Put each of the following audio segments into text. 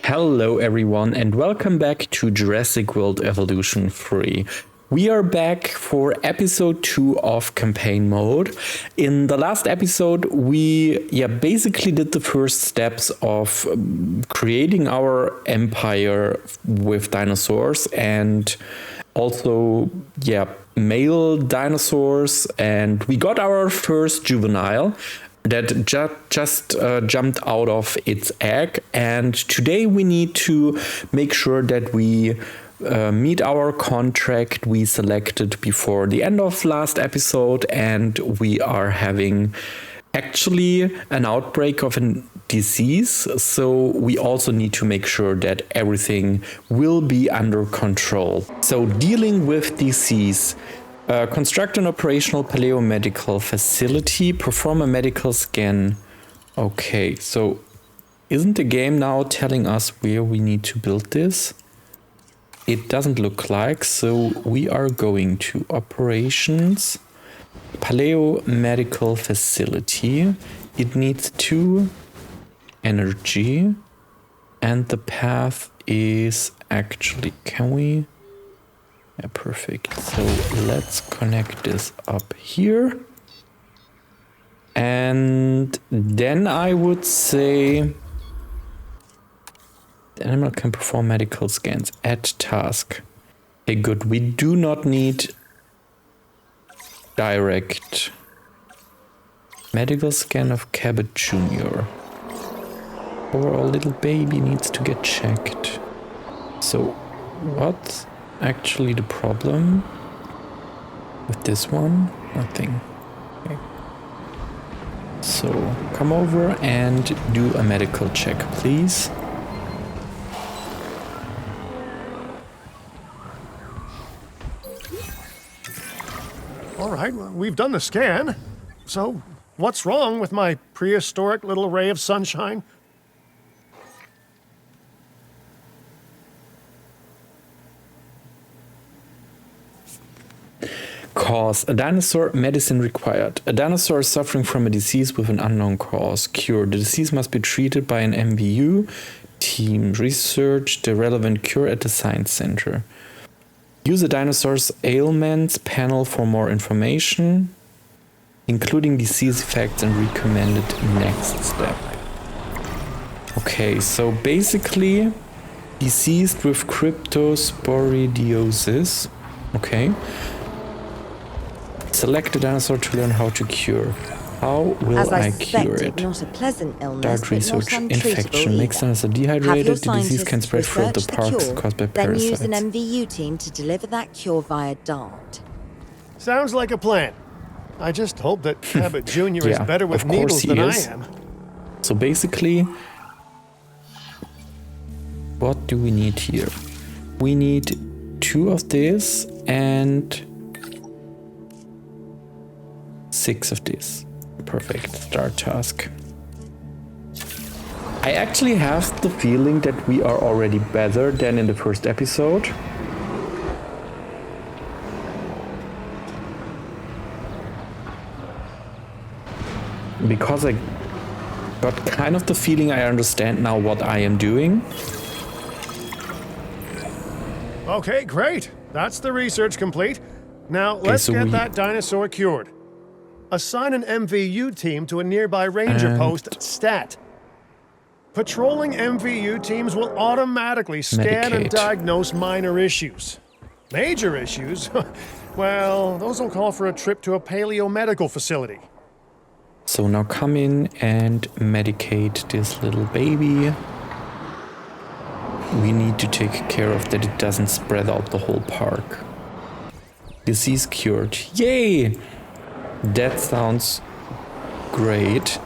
Hello everyone and welcome back to Jurassic World Evolution 3. We are back for episode 2 of campaign mode. In the last episode, we basically did the first steps of creating our empire with dinosaurs and also male dinosaurs, and we got our first juvenile that just jumped out of its egg, and today we need to make sure that we meet our contract we selected before the end of last episode, and we are having actually an outbreak of a disease, so we also need to make sure that everything will be under control. So dealing with disease, construct an operational paleomedical facility, perform a medical scan. Okay, so isn't the game now telling us where we need to build this? It doesn't look like, so we are going to operations, paleomedical facility. It needs 2 energy, and the path is actually, can we? Yeah, perfect. So let's connect this up here. And then I would say the animal can perform medical scans. Add task. Okay, good. We do not need direct medical scan of Cabot Jr. Or our little baby needs to get checked. So what's actually the problem with this one? Nothing. Okay. So come over and do a medical check, please. All right, well, we've done the scan. So what's wrong with my prehistoric little ray of sunshine? Cause: a dinosaur, medicine required. A dinosaur is suffering from a disease with an unknown cause. Cure: the disease must be treated by an MVU team. Research the relevant cure at the science center. Use a dinosaur's ailments panel for more information, including disease effects and recommended next step. Okay, so basically diseased with cryptosporidiosis. Okay. Select a dinosaur to learn how to cure. How will I cure it? Not a pleasant illness, Start research. Infection makes dinosaur dehydrated. The disease can spread throughout the parks caused by then parasites. use an MVU team to deliver that cure via DART. Sounds like a plan. I just hope that Cabot Jr. is better with needles than I am. So basically, what do we need here? We need 2 of this and 6 of this. Perfect. Start task. I actually have the feeling that we are already better than in the first episode. Because I got kind of the feeling I understand now what I am doing. Okay, great. That's the research complete. Now let's get that dinosaur cured. Assign an MVU team to a nearby ranger post, Stat. Patrolling MVU teams will automatically scan and diagnose minor issues. Major issues? Well, those will call for a trip to a paleomedical facility. So now come in and medicate this little baby. We need to take care of that it doesn't spread out the whole park. Disease cured. Yay! That sounds great.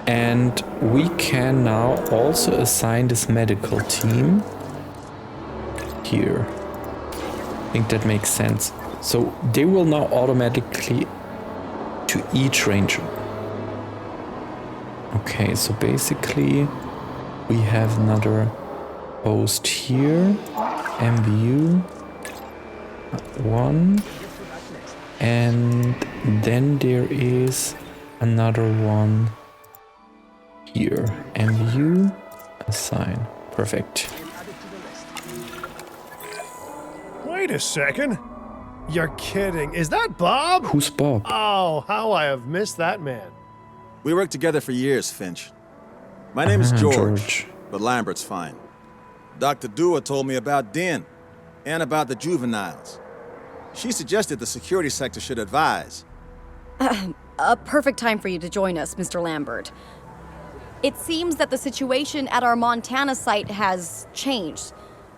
And we can now also assign this medical team here. I think that makes sense. So they will now automatically to each ranger. Okay, so basically we have another post here. MVU 1. And then there is another one here. MVU assign. Perfect. Wait a second. You're kidding. Is that Bob? Who's Bob? Oh, how I have missed that man. We worked together for years, Finch. My name is George, but Lambert's fine. Dr. Dua told me about Din and about the juveniles. She suggested the security sector should advise. A perfect time for you to join us, Mr. Lambert. It seems that the situation at our Montana site has changed.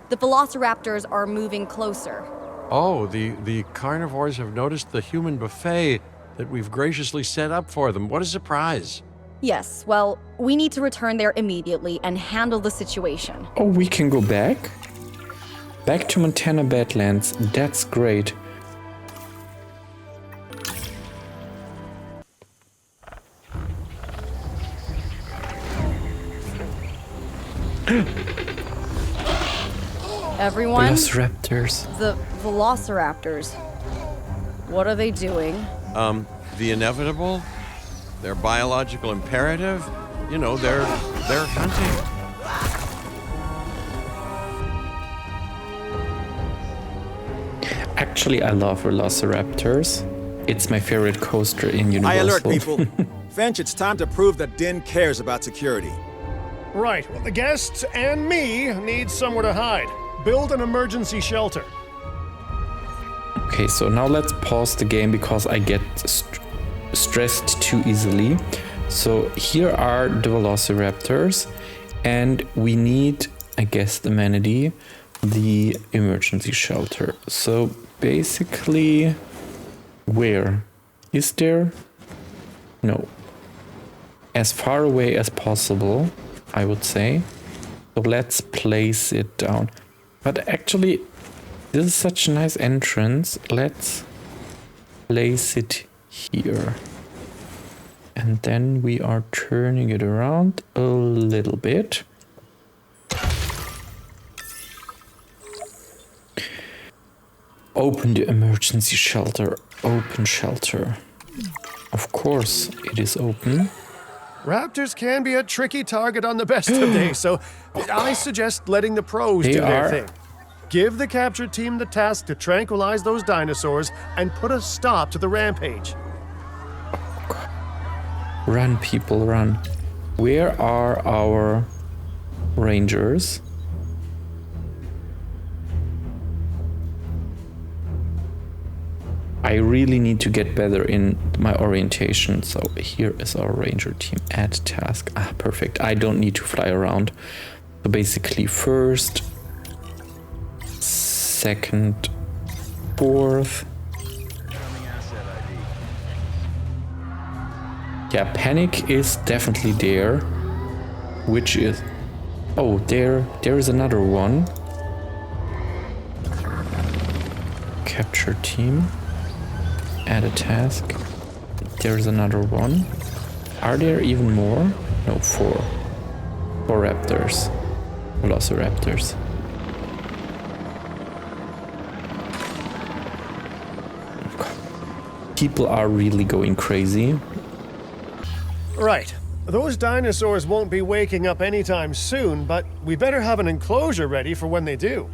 The Velociraptors are moving closer. Oh, the carnivores have noticed the human buffet that we've graciously set up for them. What a surprise. Yes, well, we need to return there immediately and handle the situation. Oh, we can go back? Back to Montana Badlands. That's great. Everyone? Velociraptors. The Velociraptors. What are they doing? The inevitable, their biological imperative, you know, they're hunting. Actually, I love Velociraptors. It's my favorite coaster in Universal. I alert people. Finch, it's time to prove that Din cares about security. Right, well, the guests and me need somewhere to hide. Build an emergency shelter. Okay, so now let's pause the game because I get stressed too easily. So here are the Velociraptors, and we need, I guess, the manatee, the emergency shelter. So basically, where? Is there? No. As far away as possible, I would say. So let's place it down. But actually, this is such a nice entrance. Let's place it here. And then we are turning it around a little bit. Open the emergency shelter. Open shelter. Of course, it is open. Raptors can be a tricky target on the best of days, so I suggest letting the pros do their thing. Give the capture team the task to tranquilize those dinosaurs and put a stop to the rampage. Run, people, run. Where are our rangers? I really need to get better in my orientation. So here is our ranger team. Add task. Ah, perfect. I don't need to fly around. So basically first, second, fourth. Yeah, panic is definitely there. Which is... Oh, there is another one. Capture team. Add a task. There's another one. Are there even more? No, 4. 4 raptors. Velociraptors. People are really going crazy. Right. Those dinosaurs won't be waking up anytime soon, but we better have an enclosure ready for when they do.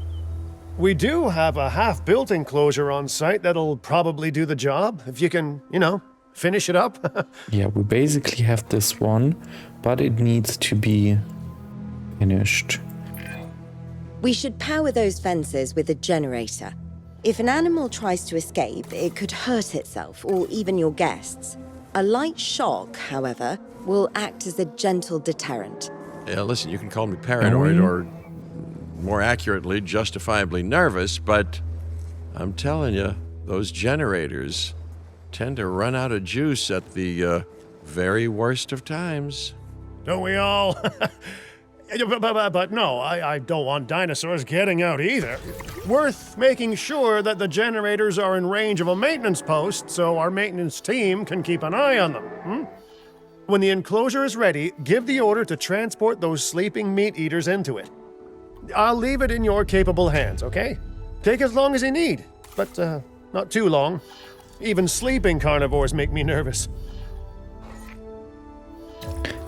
We do have a half-built enclosure on site that'll probably do the job, if you can, finish it up. Yeah, we basically have this one, but it needs to be finished. We should power those fences with a generator. If an animal tries to escape, it could hurt itself or even your guests. A light shock, however, will act as a gentle deterrent. Yeah, listen, you can call me paranoid or, more accurately, justifiably nervous, but I'm telling you, those generators tend to run out of juice at the very worst of times. Don't we all? But no, I don't want dinosaurs getting out either. Worth making sure that the generators are in range of a maintenance post so our maintenance team can keep an eye on them. When the enclosure is ready, give the order to transport those sleeping meat eaters into it. I'll leave it in your capable hands, okay? Take as long as you need, but not too long. Even sleeping carnivores make me nervous.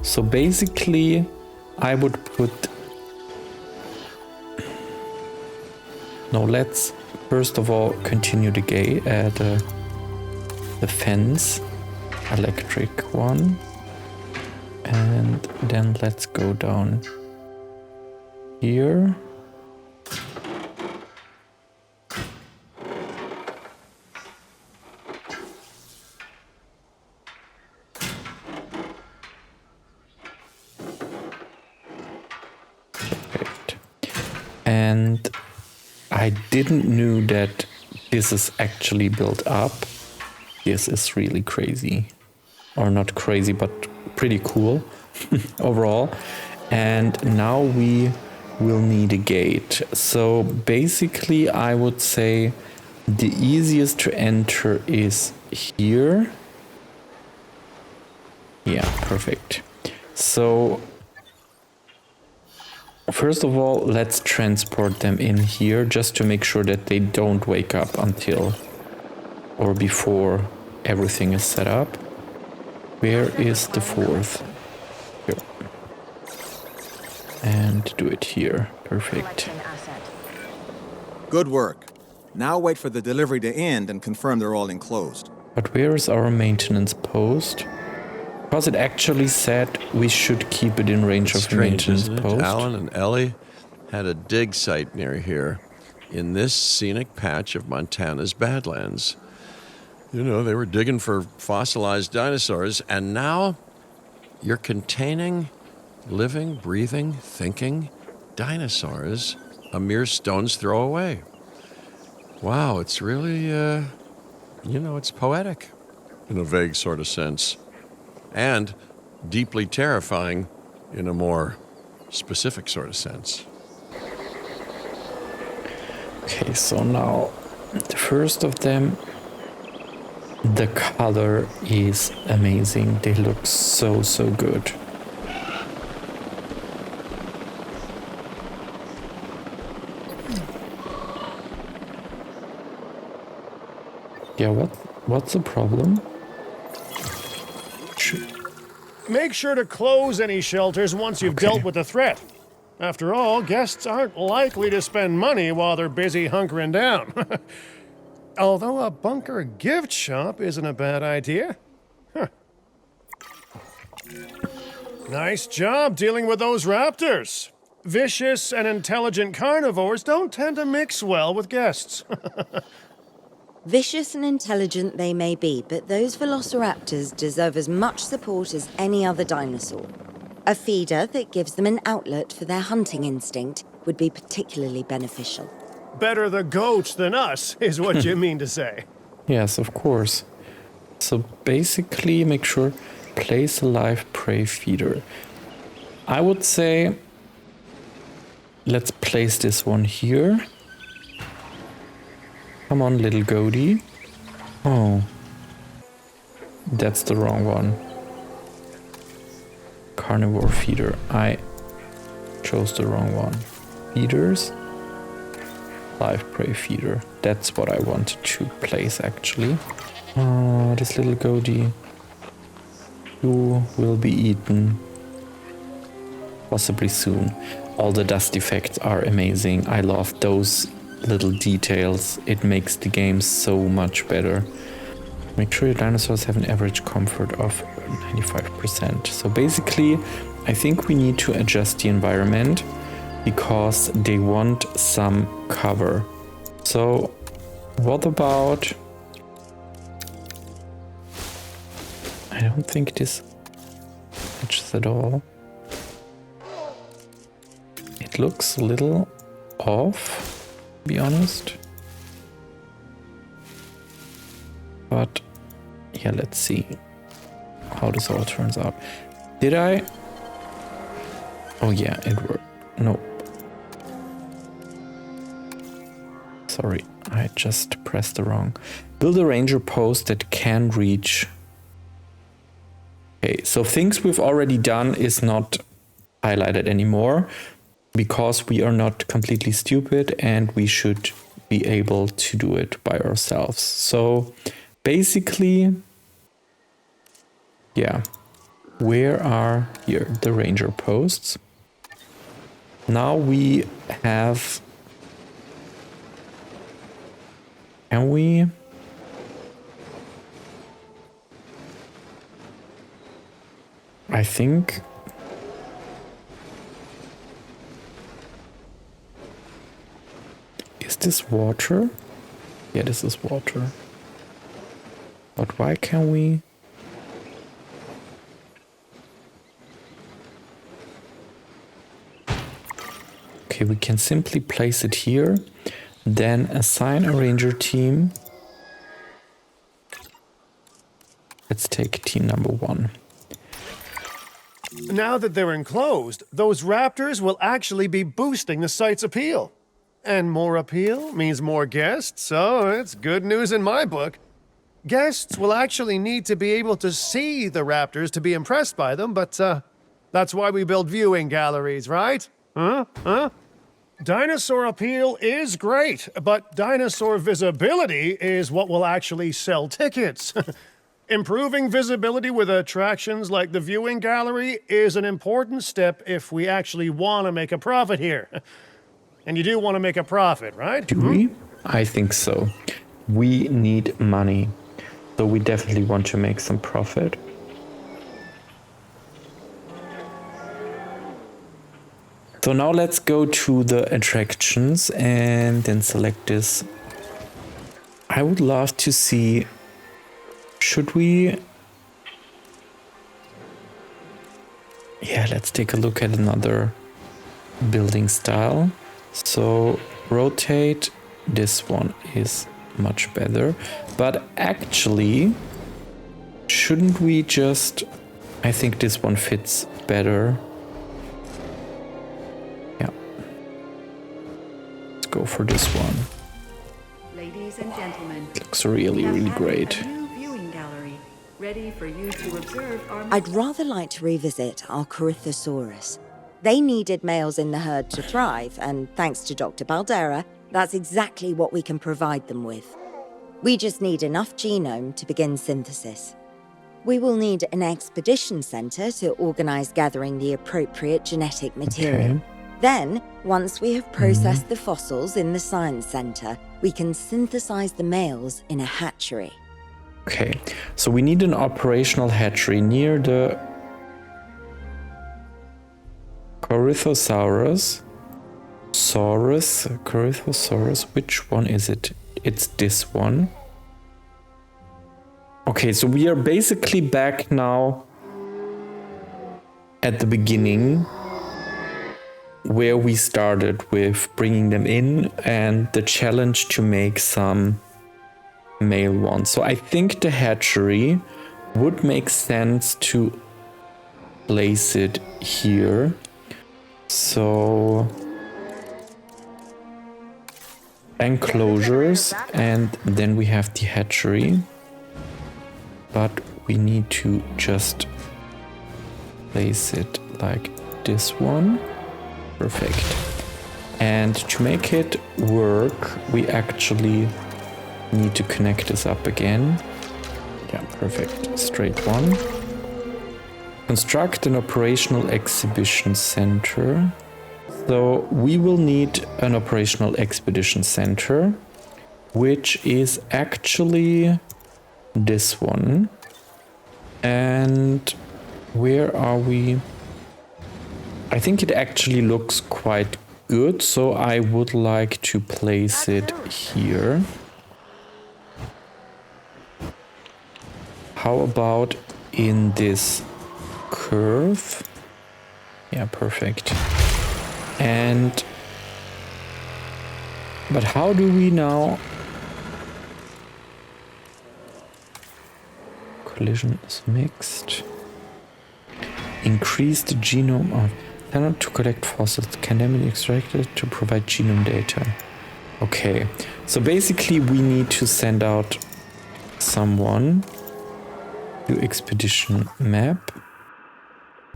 So basically, I would put No, let's first of all continue the fence, electric one, and then let's go down here. Perfect. And I didn't know that this is actually built up. This is really crazy. Or not crazy, but pretty cool overall. And now we will need a gate. So basically I would say the easiest to enter is here. Yeah, perfect. So first of all, let's transport them in here just to make sure that they don't wake up until or before everything is set up. Where is the fourth? Here. And do it here. Perfect. Good work. Now wait for the delivery to end and confirm they're all enclosed. But where is our maintenance post? Because it actually said we should keep it in range of the maintenance post. Alan and Ellie had a dig site near here in this scenic patch of Montana's Badlands. You know, they were digging for fossilized dinosaurs, and now you're containing living, breathing, thinking dinosaurs a mere stone's throw away. Wow, it's really, it's poetic in a vague sort of sense, and deeply terrifying in a more specific sort of sense. Okay, so now the first of them, the color is amazing. They look so good. Yeah, what's the problem? Make sure to close any shelters once you've dealt with the threat. After all, guests aren't likely to spend money while they're busy hunkering down. Although a bunker gift shop isn't a bad idea. Huh. Nice job dealing with those raptors. Vicious and intelligent carnivores don't tend to mix well with guests. Vicious and intelligent they may be, but those velociraptors deserve as much support as any other dinosaur. A feeder that gives them an outlet for their hunting instinct would be particularly beneficial. Better the goats than us, is what you mean to say. Yes, of course. So basically, make sure place a live prey feeder. I would say let's place this one here. Come on, little goaty. Oh, that's the wrong one. Carnivore feeder. I chose the wrong one. Feeders. Live prey feeder. That's what I wanted to place actually. Oh, this little goaty. You will be eaten. Possibly soon. All the dust effects are amazing. I love those little details. It makes the game so much better. Make sure your dinosaurs have an average comfort of 95%. So basically, I think we need to adjust the environment because they want some cover. So what about... I don't think this matches at all. It looks a little off, to be honest. But yeah, let's see how this all turns out. Did I? Oh yeah, it worked. Nope. Sorry, I just pressed the wrong. Build a ranger post that can reach. Okay, so things we've already done is not highlighted anymore because we are not completely stupid and we should be able to do it by ourselves. So basically, yeah, where are here the ranger posts? Now we have Can we? I think. Is this water? Yeah, this is water. But why can't we? Okay, we can simply place it here, then assign a ranger team. Let's take team number 1. Now that they're enclosed, those raptors will actually be boosting the site's appeal. And more appeal means more guests, so it's good news in my book. Guests will actually need to be able to see the raptors to be impressed by them, but that's why we build viewing galleries, right? Huh? Dinosaur appeal is great, but dinosaur visibility is what will actually sell tickets. Improving visibility with attractions like the viewing gallery is an important step if we actually want to make a profit here. And you do want to make a profit, right? Do we? I think so. We need money. So we definitely want to make some profit. So now let's go to the attractions and then select this. I would love to see, should we? Yeah, let's take a look at another building style. So rotate, this one is much better. But actually, shouldn't we just, I think this one fits better. Yeah. Let's go for this one. Ladies and gentlemen, Looks really, really great. a new viewing gallery ready for you to observe our I'd rather like to revisit our Corythosaurus. They needed males in the herd to thrive, and thanks to Dr. Baldera, that's exactly what we can provide them with. We just need enough genome to begin synthesis. We will need an expedition center to organize gathering the appropriate genetic material. Okay. Then, once we have processed the fossils in the science center, we can synthesize the males in a hatchery. Okay, so we need an operational hatchery near the Corythosaurus. Corythosaurus, which one is it? It's this one. Okay, so we are basically back now at the beginning where we started with bringing them in and the challenge to make some male ones. So I think the hatchery would make sense to place it here. So enclosures, and then we have the hatchery, but we need to just place it like this one. Perfect. And to make it work, we actually need to connect this up again. Yeah, perfect. Straight one. Construct an operational exhibition center. So we will need an operational expedition center, which is actually this one. And where are we? I think it actually looks quite good, so I would like to place it here. How about in this curve? Yeah, perfect. But how do we now? Collision is mixed. Increase the genome of cannot to collect fossils, can then be extracted to provide genome data. Okay, so basically we need to send out someone to expedition map.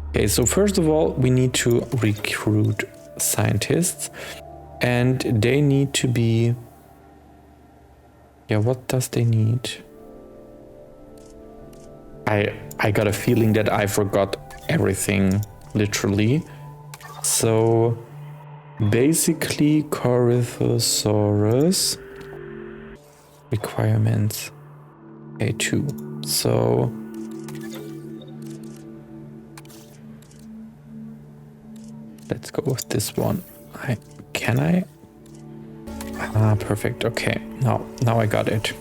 Okay, so first of all, we need to recruit scientists, and they need to be, yeah, what does they need? I got a feeling that I forgot everything, literally. So basically Corythosaurus Requirements. Okay, 2. So let's go with this one. Can I? Ah, perfect. Okay, now I got it.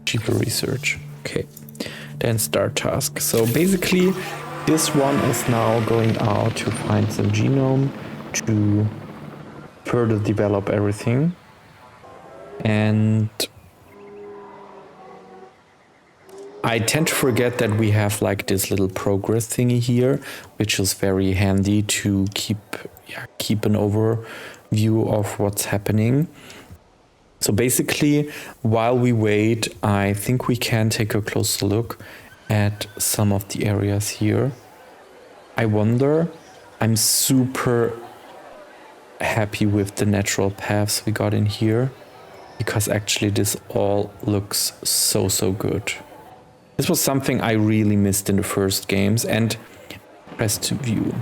Cheaper research. Okay, then start task. So basically, this one is now going out to find some genome to further develop everything. And I tend to forget that we have like this little progress thingy here, which is very handy to keep an overview of what's happening. So basically, while we wait, I think we can take a closer look at some of the areas here. I wonder, I'm super happy with the natural paths we got in here, because actually this all looks so good. This was something I really missed in the first games. And press to view.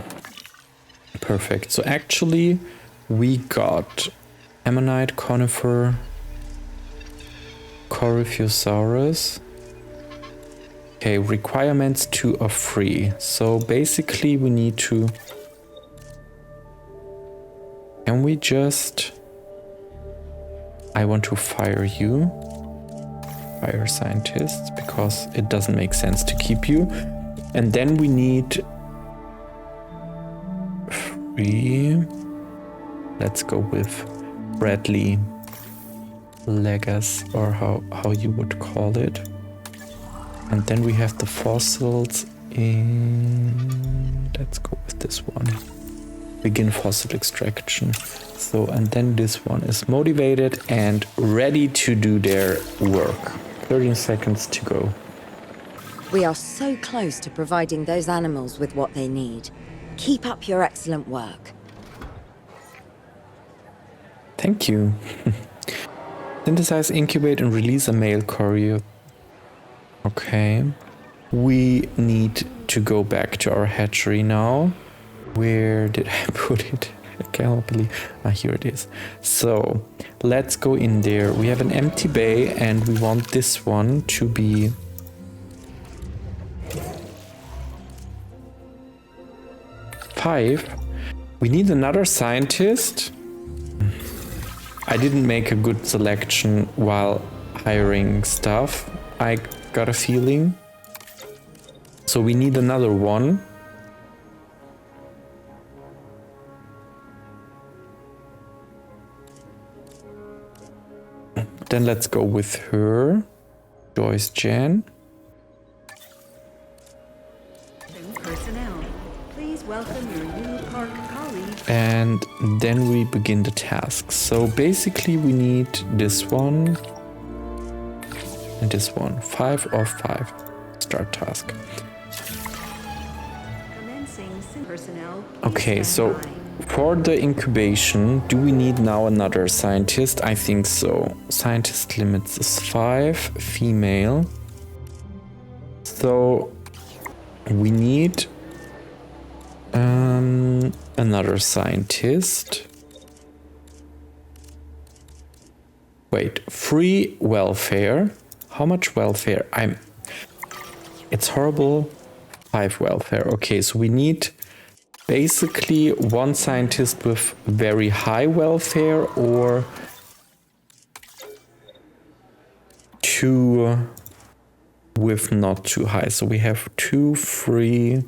Perfect. So actually we got Ammonite, Conifer, Coryphosaurus. Okay, requirements 2 are free. So basically we need to... Can we just... I want to fire you. Fire scientists, because it doesn't make sense to keep you. And then we need... free... Let's go with Bradley Legas, or how you would call it. And then we have the fossils in... Let's go with this one. Begin fossil extraction. So, and then this one is motivated and ready to do their work. 13 seconds to go. We are so close to providing those animals with what they need. Keep up your excellent work. Thank you. Synthesize, incubate, and release a male courier. Okay. We need to go back to our hatchery now. Where did I put it? I cannot believe. Ah, here it is. So let's go in there. We have an empty bay and we want this one to be... five. We need another scientist. I didn't make a good selection while hiring stuff, I got a feeling. So we need another one. Then let's go with her, Joyce Jan. Personnel, please welcome your new park colleague. And then we begin the tasks. So basically we need this one and this one. 5 of 5. Start task. Commencing personnel. Okay, so for the incubation, do we need now another scientist? I think so. Scientist limits is 5, female. So we need another scientist. Wait, free welfare. How much welfare? It's horrible. 5 welfare. Okay, so we need basically one scientist with very high welfare or 2 with not too high. So we have 2 free.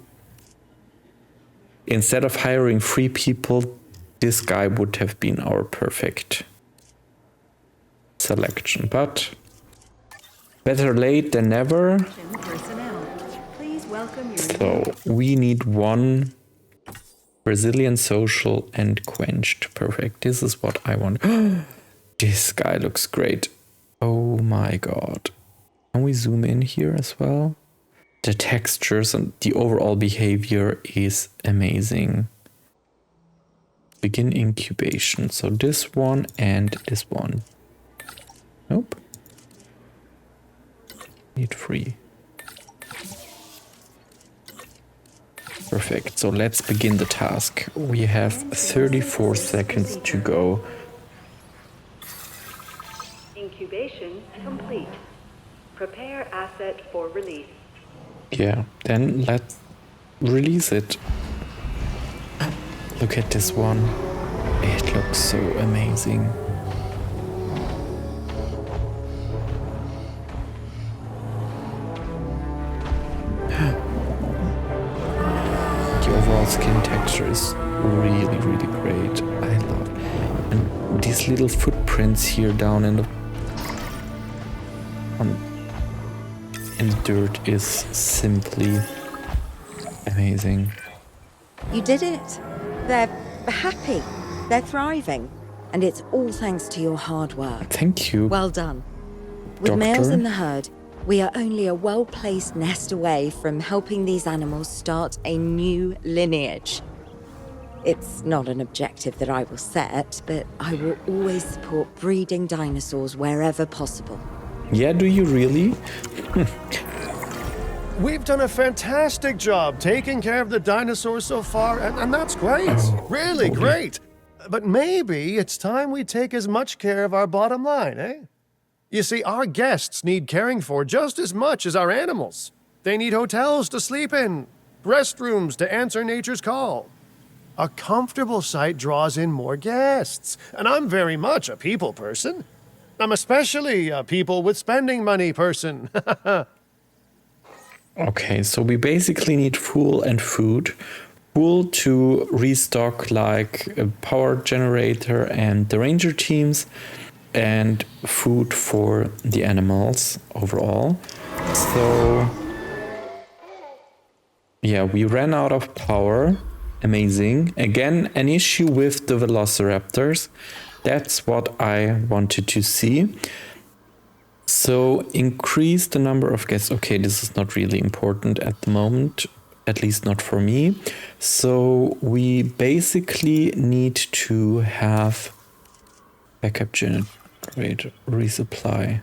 Instead of hiring 3 people, this guy would have been our perfect selection. But better late than never. So we need 1 Brazilian social and quenched. Perfect. This is what I want. This guy looks great. Oh my god. Can we zoom in here as well? The textures and the overall behavior is amazing. Begin incubation. So this one and this one. Nope. Need 3. Perfect. So let's begin the task. We have 34 seconds to go. Incubation complete. Prepare asset for release. Yeah, then let's release it. Look at this one. It looks so amazing. The overall skin texture is really, really great. I love it. And these little footprints here down in the dirt is simply amazing. You did it. They're happy. They're thriving. And it's all thanks to your hard work. Thank you. Well done. With males in the herd, we are only a well-placed nest away from helping these animals start a new lineage. It's not an objective that I will set, but I will always support breeding dinosaurs wherever possible. Yeah, do you really? We've done a fantastic job taking care of the dinosaurs so far, and that's great. Really great. But maybe it's time we take as much care of our bottom line, eh? You see, our guests need caring for just as much as our animals. They need hotels to sleep in, restrooms to answer nature's call. A comfortable site draws in more guests, and I'm very much a people person. I'm especially a people with spending money person. Okay, so we basically need fuel and food. Fuel to restock like a power generator and the ranger teams, and food for the animals overall. So yeah, we ran out of power. Amazing. Again, an issue with the Velociraptors. That's what I wanted to see. So increase the number of guests. Okay, this is not really important at the moment, at least not for me. So we basically need to have backup generator, resupply,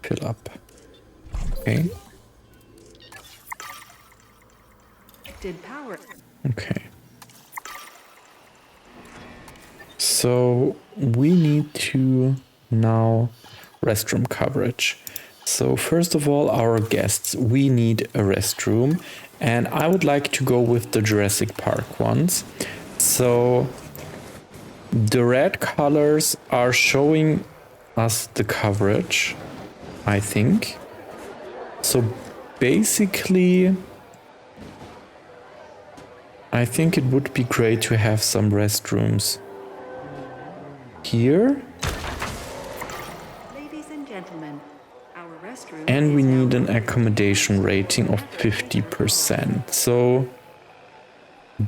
fill up. Okay. Did power. Okay. So we need to now restroom coverage. So first of all, our guests, we need a restroom, and I would like to go with the Jurassic Park ones. So the red colors are showing us the coverage, I think. So basically, I think it would be great to have some restrooms here. Ladies and gentlemen, our restroom. And we need an accommodation rating of 50%. So,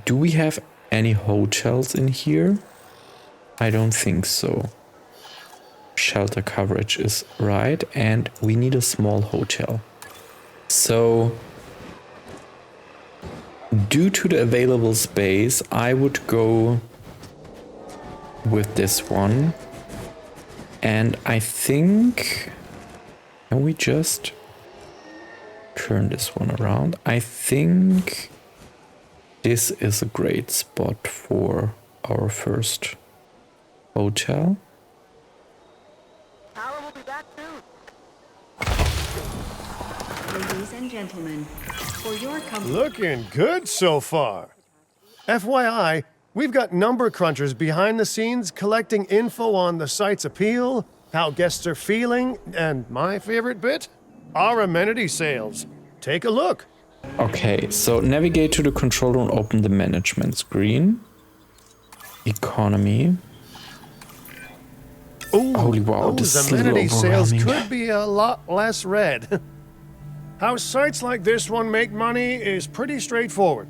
do we have any hotels in here? I don't think so. Shelter coverage is right, and we need a small hotel. So, due to the available space, I would go with this one. And I think, can we just turn this one around? I think this is a great spot for our first hotel. Power will be back soon. Ladies and gentlemen, for your comfort. Looking good so far. FYI, we've got number crunchers behind the scenes collecting info on the site's appeal, how guests are feeling, and my favorite bit, our amenity sales. Take a look. Okay, so navigate to the control room, open the management screen. Economy. Ooh, holy wow, those this is a little amenity sales overwhelming. could be a lot less red. How sites like this one make money is pretty straightforward.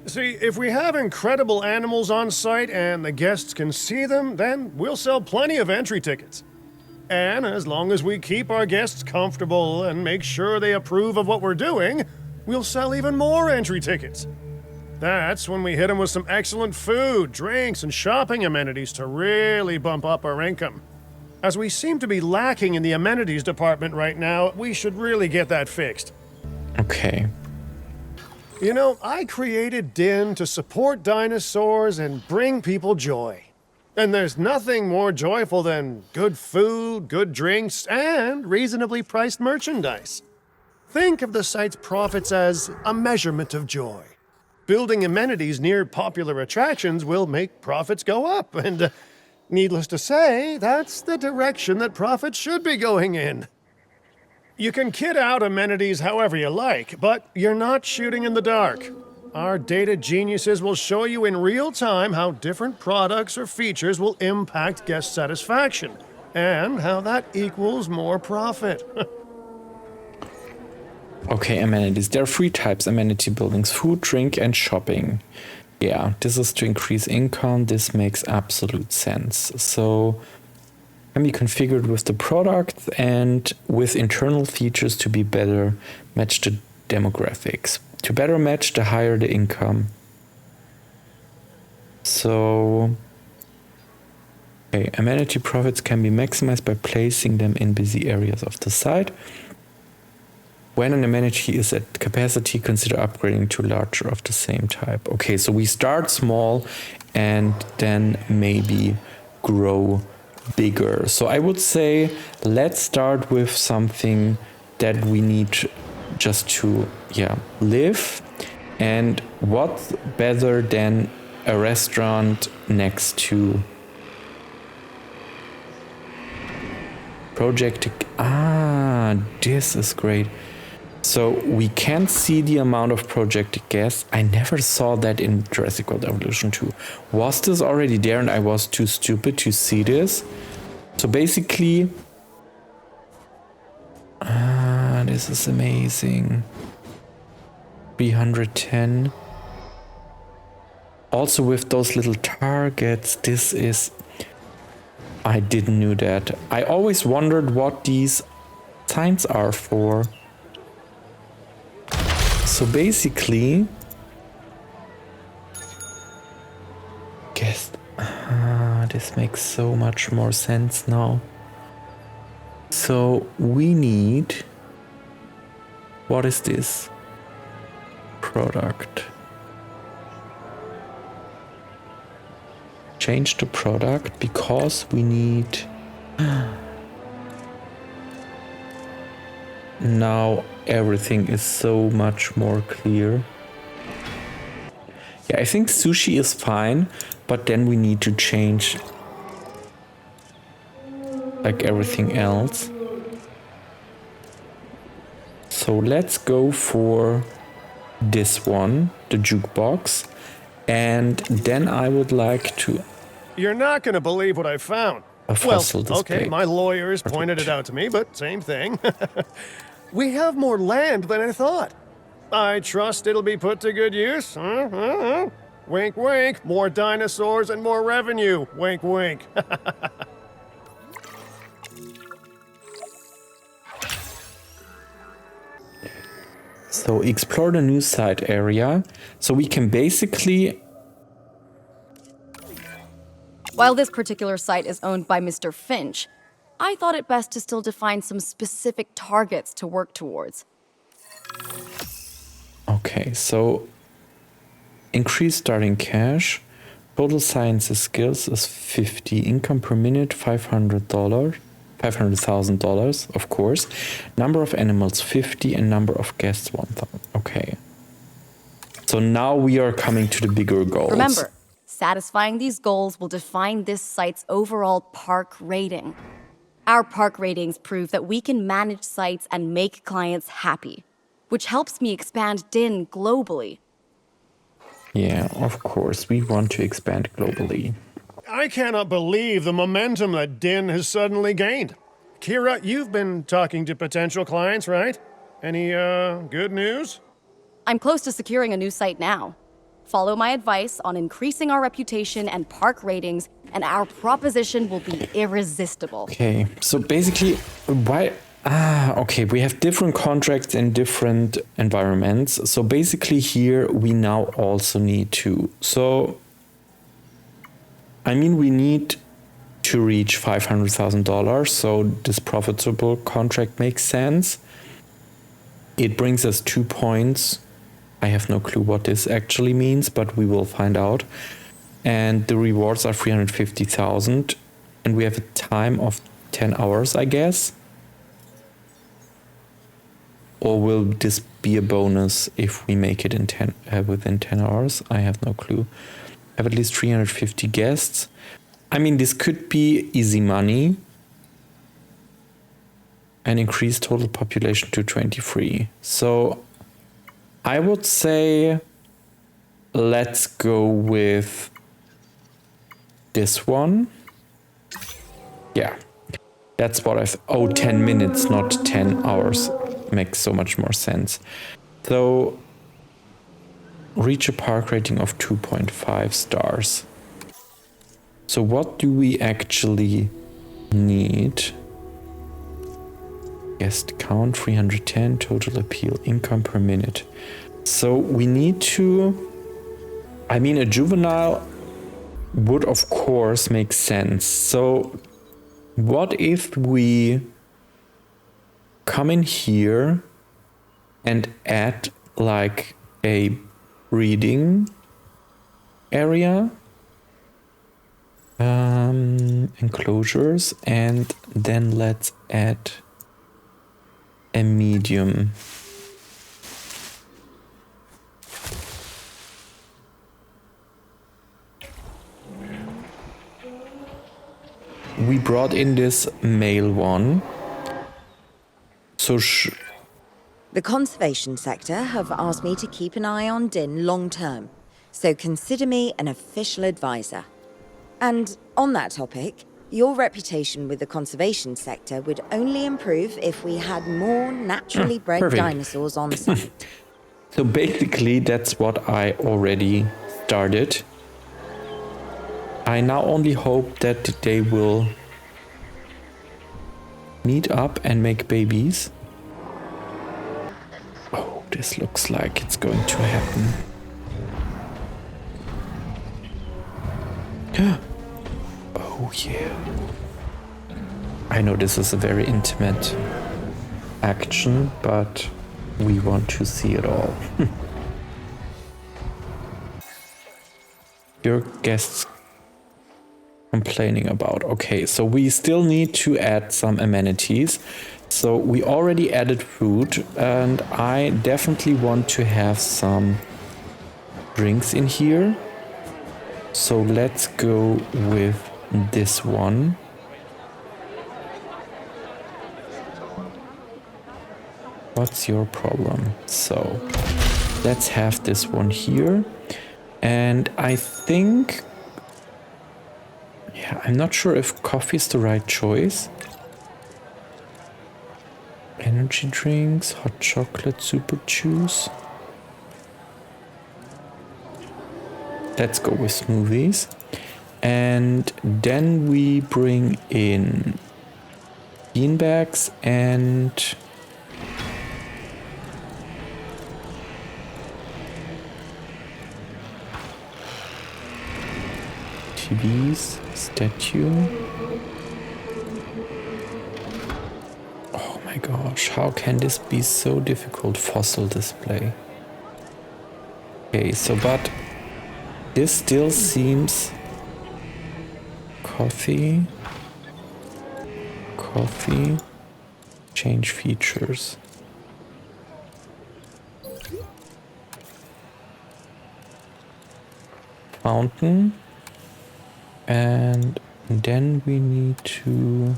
See, if we have incredible animals on site and the guests can see them, then we'll sell plenty of entry tickets. And as long as we keep our guests comfortable and make sure they approve of what we're doing, we'll sell even more entry tickets. That's when we hit them with some excellent food, drinks, and shopping amenities to really bump up our income. As we seem to be lacking in the amenities department right now, we should really get that fixed. Okay. You know, I created Din to support dinosaurs and bring people joy. And there's nothing more joyful than good food, good drinks, and reasonably priced merchandise. Think of the site's profits as a measurement of joy. Building amenities near popular attractions will make profits go up, and needless to say, that's the direction that profits should be going in. You can kit out amenities however you like, but you're not shooting in the dark. Our data geniuses will show you in real time how different products or features will impact guest satisfaction, and how that equals more profit. Okay, amenities. There are 3 types: amenity buildings, food, drink, and shopping. Yeah, this is to increase income. This makes absolute sense. So can be configured with the product and with internal features to be better match the demographics. To better match, the higher the income. So, okay, amenity profits can be maximized by placing them in busy areas of the site. When an amenity is at capacity, consider upgrading to larger of the same type. Okay, so we start small and then maybe grow bigger. So I would say let's start with something that we need just to live. And what's better than a restaurant next to project? This is great. So we can't see the amount of projected guests. I never saw that in Jurassic World Evolution 2. Was this already there and I was too stupid to see this? So basically, this is amazing. 310. Also with those little targets, this is... I didn't know that. I always wondered what these signs are for. So basically, this makes so much more sense now. So we need, what is this? Product. Change the product because we need, now everything is so much more clear. Yeah, I think sushi is fine, but then we need to change like everything else. So let's go for this one, the jukebox, and then I would like to... You're not going to believe what I found. A fossil display. Okay, my lawyers pointed it out to me, but same thing. We have more land than I thought. I trust it'll be put to good use. Wink, wink. More dinosaurs and more revenue. Wink, wink. So explore the new site area. So we can basically... While this particular site is owned by Mr. Finch, I thought it best to still define some specific targets to work towards. Okay, so increase starting cash. Total sciences skills is 50. Income per minute, $500,000, of course. Number of animals, 50, and number of guests, 1,000. Okay. So now we are coming to the bigger goals. Remember, satisfying these goals will define this site's overall park rating. Our park ratings prove that we can manage sites and make clients happy, which helps me expand DIN globally. Yeah, of course, we want to expand globally. I cannot believe the momentum that DIN has suddenly gained. Kira, you've been talking to potential clients, right? Any, good news? I'm close to securing a new site now. Follow my advice on increasing our reputation and park ratings, and our proposition will be irresistible. Okay, so basically, why... okay, we have different contracts in different environments. So basically here, we now also need to... So, I mean, we need to reach $500,000, so this profitable contract makes sense. It brings us 2 points I have no clue what this actually means, but we will find out. And the rewards are 350,000, and we have a time of 10 hours, I guess. Or will this be a bonus if we make it in within 10 hours? I have no clue. Have at least 350 guests. I mean, this could be easy money. And increase total population to 23. So I would say let's go with this one. Yeah, that's what I've... 10 minutes, not 10 hours. Makes so much more sense. So reach a park rating of 2.5 stars. So what do we actually need? Guest count 310, total appeal, income per minute. So we need to... I mean, a juvenile would of course make sense. So what if we come in here and add like a breeding area, enclosures, and then let's add a medium. We brought in this male one. So the conservation sector have asked me to keep an eye on Din long term, so consider me an official advisor. And on that topic, your reputation with the conservation sector would only improve if we had more naturally bred perfect. dinosaurs on site. So basically, that's what I already started. I now only hope that they will meet up and make babies. Oh, this looks like it's going to happen. Oh yeah. I know this is a very intimate action, but we want to see it all. Your guests complaining about. Okay, so we still need to add some amenities. So we already added food, and I definitely want to have some drinks in here. So let's go with this one. What's your problem? So let's have this one here. And I think... yeah, I'm not sure if coffee is the right choice. Energy drinks, hot chocolate, super juice. Let's go with smoothies. And then we bring in beanbags and TVs, statue. Oh my gosh, how can this be so difficult? Fossil display. Okay, so but this still seems... Coffee, change features. Fountain. And then we need to...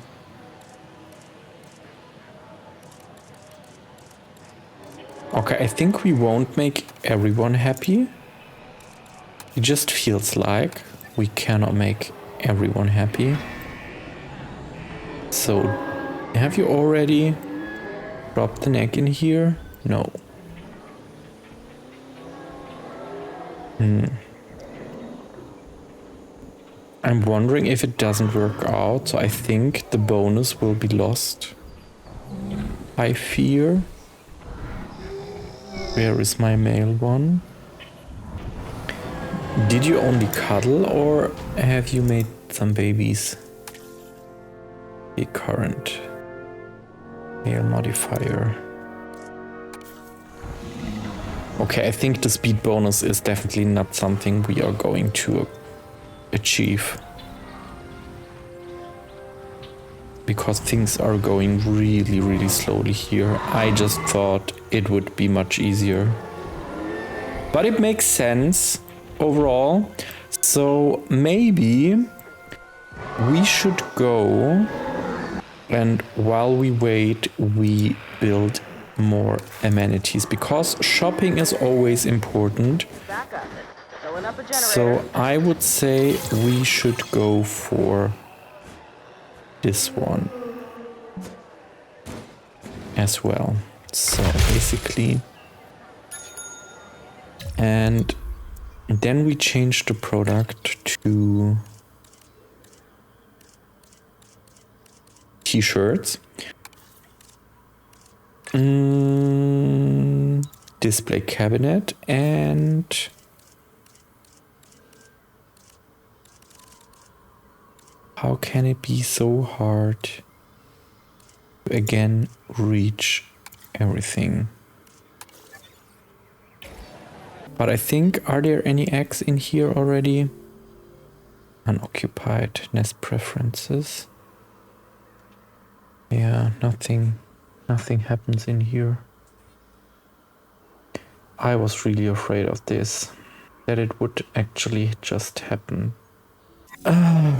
okay, I think we won't make everyone happy. It just feels like we cannot make everyone happy. So, have you already dropped an egg in here? No. I'm wondering if it doesn't work out, so I think the bonus will be lost. I fear. Where is my male one? Did you only cuddle or have you made some babies? A current male modifier. Okay, I think the speed bonus is definitely not something we are going to achieve. Because things are going really, really slowly here. I just thought it would be much easier. But it makes sense overall. So maybe we should go, and while we wait, we build more amenities, because shopping is always important. So I would say we should go for this one as well. So basically, and then we change the product to t-shirts. Display cabinet, and how can it be so hard to again reach everything? But I think, are there any eggs in here already? Unoccupied, nest preferences. Yeah, nothing happens in here. I was really afraid of this, that it would actually just happen.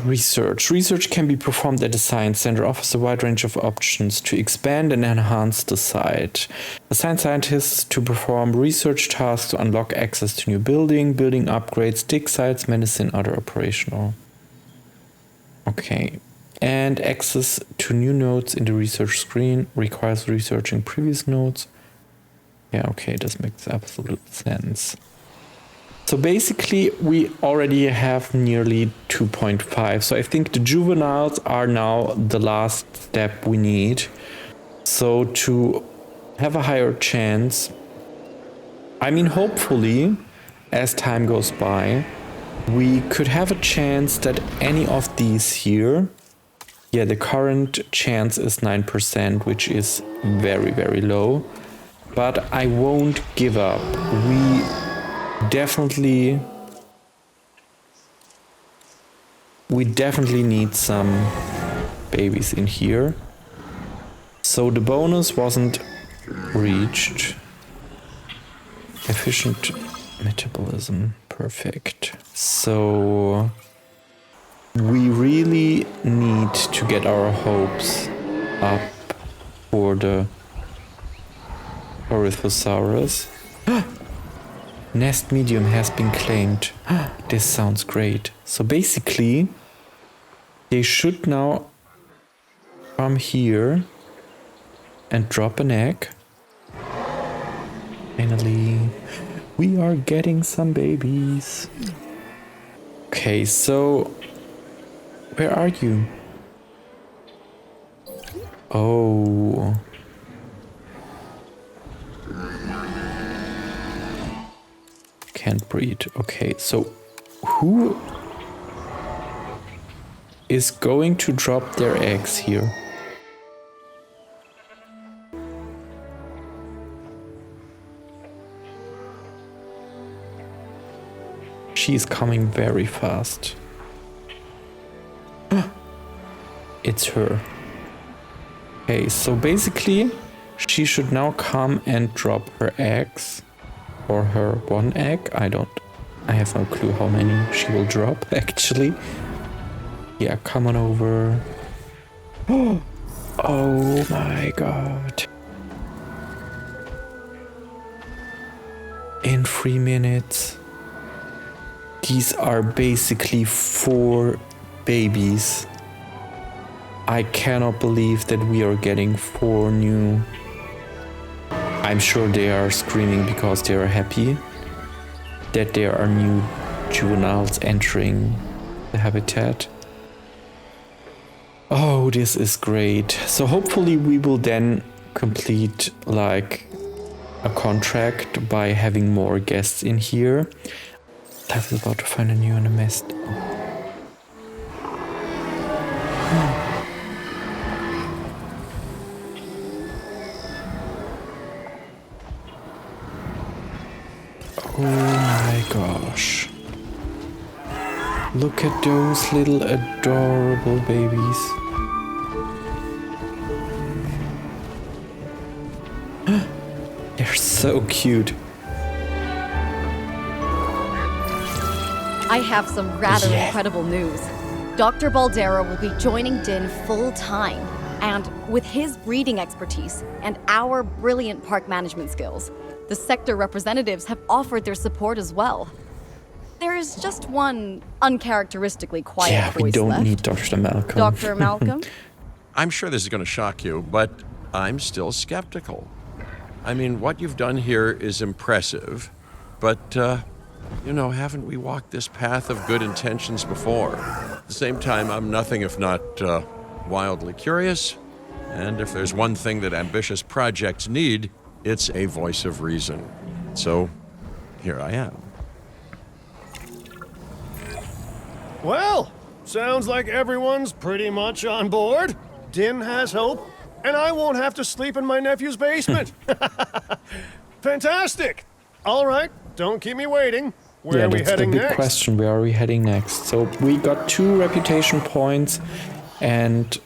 Research. Research can be performed at the Science Center, offers a wide range of options to expand and enhance the site. Assign scientists to perform research tasks to unlock access to new building upgrades, dig sites, medicine, other operational. Okay. And access to new nodes in the research screen requires researching previous nodes. Yeah, okay, this makes absolute sense. So basically, we already have nearly 2.5. So I think the juveniles are now the last step we need. So to have a higher chance, I mean, hopefully, as time goes by, we could have a chance that any of these here, yeah, the current chance is 9%, which is very, very low. But I won't give up. We definitely need some babies in here. So the bonus wasn't reached. Efficient metabolism, perfect. So we really need to get our hopes up for the Orthosaurus. Nest medium has been claimed. This sounds great. So basically, they should now come here and drop an egg. Finally, we are getting some babies. Okay, so where are you? Oh. Can't breed. Okay, so who is going to drop their eggs here? She's coming very fast. It's her. Okay, so basically she should now come and drop her eggs. Or her one egg. I have no clue how many she will drop actually. Yeah, come on over. Oh my god. In 3 minutes. These are basically 4 babies. I cannot believe that we are getting 4 new. I'm sure they are screaming because they are happy that there are new juveniles entering the habitat. Oh, this is great. So hopefully we will then complete like a contract by having more guests in here. Life is about to find a new nest. Look at those little adorable babies. They're so cute. I have some rather incredible news. Dr. Baldera will be joining Din full-time, and with his breeding expertise and our brilliant park management skills, the sector representatives have offered their support as well. There is just one uncharacteristically quiet voice we don't left. need Dr. Malcolm. Dr. Malcolm? I'm sure this is going to shock you, but I'm still skeptical. I mean, what you've done here is impressive, but, haven't we walked this path of good intentions before? At the same time, I'm nothing if not wildly curious, and if there's one thing that ambitious projects need, it's a voice of reason. So, here I am. Well, sounds like everyone's pretty much on board. Din has hope, and I won't have to sleep in my nephew's basement. Fantastic! All right, don't keep me waiting. Where are we heading next? That's the big question. Where are we heading next? So we got 2 reputation points, and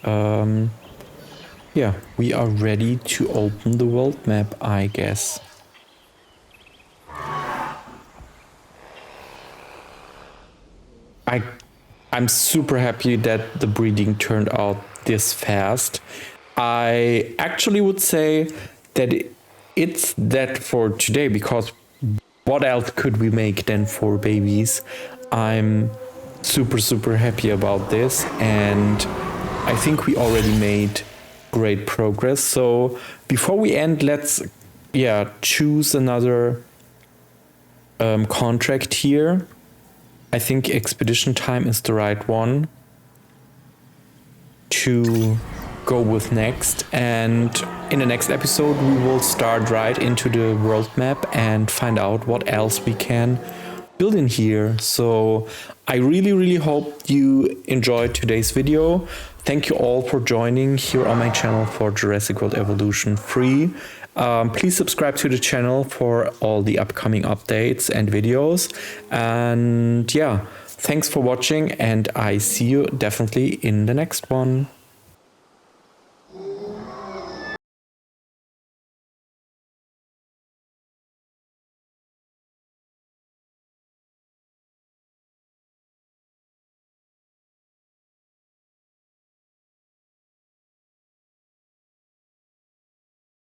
we are ready to open the world map, I guess. I'm super happy that the breeding turned out this fast. I actually would say that it's that for today, because what else could we make than 4 babies? I'm super happy about this, and I think we already made great progress. So before we end, let's choose another contract here. I think expedition time is the right one to go with next, and in the next episode we will start right into the world map and find out what else we can build in here. So I really hope you enjoyed today's video. Thank you all for joining here on my channel for Jurassic World Evolution 3. Please subscribe to the channel for all the upcoming updates and videos. And thanks for watching, and I see you definitely in the next one.